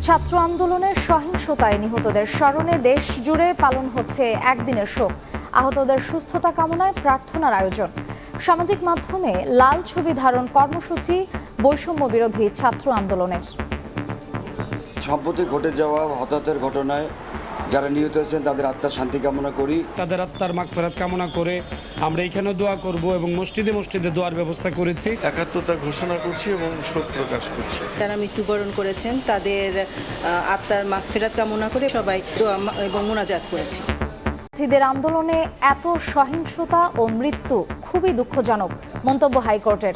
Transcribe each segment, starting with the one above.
ছাত্র আন্দোলনের সহিংসতায় নিহতদের স্মরণে দেশ জুড়ে পালন হচ্ছে একদিনের শোক। আহতদের সুস্থতা কামনায় প্রার্থনার আয়োজন। সামাজিক মাধ্যমে লাল ছবি ধারণ কর্মসূচি বৈষম্য বিরোধী ছাত্র আন্দোলনের। সম্প্রতি ঘটে যাওয়া হতাহতের ঘটনায় যারা নিহত হয়েছেন তাদের আত্মার শান্তি কামনা করি। তাদের আত্মার মাগফিরাত কামনা করে আমরা এখানেও দোয়া করব এবং মসজিদে মসজিদে দোয়ার ব্যবস্থা করেছি। একাত্মতা ঘোষণা করছি এবং শোক প্রকাশ করছি। যারা মৃত্যুবরণ করেছেন তাদের আত্মার মাগফিরাত কামনা করে সবাই দোয়া এবং মোনাজাত করেছি। শিক্ষার্থীদের আন্দোলনে এত সহিংসতা ও মৃত্যু খুবই দুঃখজনক মন্তব্য হাইকোর্টের।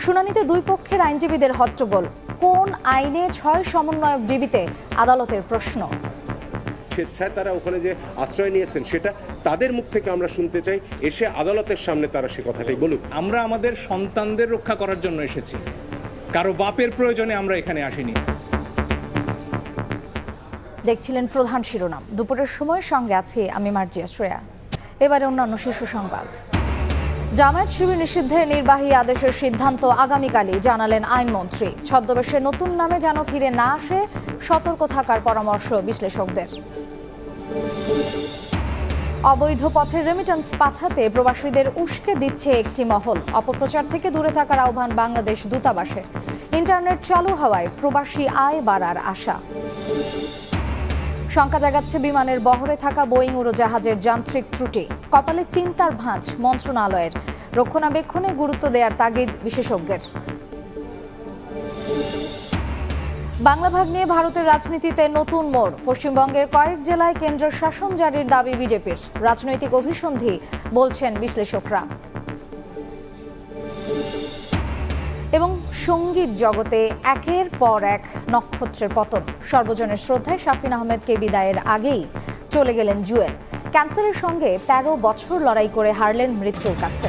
শুনানিতে দুই পক্ষের আইনজীবীদের হট্টগোল। কোন আইনে 6 সমন্বয়ক ডিবিতে আদালতের প্রশ্ন। স্বেচ্ছায় তারা ওখানে যে আশ্রয় নিয়েছেন সেটা তাদের মুখ থেকে আমরা শুনতে চাই। এসে আদালতের সামনে তারা সে কথাটাই বলুক। আমরা আমাদের সন্তানদের রক্ষা করার জন্য এসেছি, কারো বাপের প্রয়োজনে আমরা এখানে আসিনি। দেখছিলেন প্রধান শিরোনাম। দুপুরের সময় সঙ্গে আছি আমি মার্জিয়া শ্রেয়া। এবারে অন্যান্য শীর্ষ সংবাদ। জামায়াত শিবির নিষিদ্ধের নির্বাহী আদেশের সিদ্ধান্ত আগামীকালই জানালেন আইনমন্ত্রী। ছদ্মবেশে নতুন নামে যেন ফিরে না আসে সতর্ক থাকার পরামর্শ বিশ্লেষকদের। অবৈধ পথের রেমিটেন্স পাঠাতে প্রবাসীদের উস্কে দিচ্ছে একটি মহল। অপপ্রচার থেকে দূরে থাকার আহ্বান বাংলাদেশ দূতাবাসে। ইন্টারনেট চালু হওয়ায় প্রবাসী আয় বাড়ার আশা। শঙ্কা জাগাচ্ছে বিমানের বহরে থাকা বোয়িং উড়োজাহাজের যান্ত্রিক ত্রুটি। কপালে চিন্তার ভাঁজ মন্ত্রণালয়ের। রক্ষণাবেক্ষণে গুরুত্ব দেওয়ার তাগিদ বিশেষজ্ঞের। বাংলা ভাগ নিয়ে ভারতের রাজনীতিতে নতুন মোড়। পশ্চিমবঙ্গের কয়েক জেলায় কেন্দ্রের শাসন জারির দাবি বিজেপির। রাজনৈতিক অভিসন্ধি বলছেন বিশ্লেষকরা। এবং সঙ্গীত জগতে একের পর এক নক্ষত্রের পতন। সর্বজনের শ্রদ্ধায় শাফিন আহমেদকে বিদায়ের আগেই চলে গেলেন জুয়েল। ক্যান্সারের সঙ্গে 13 বছর লড়াই করে হারলেন মৃত্যুর কাছে।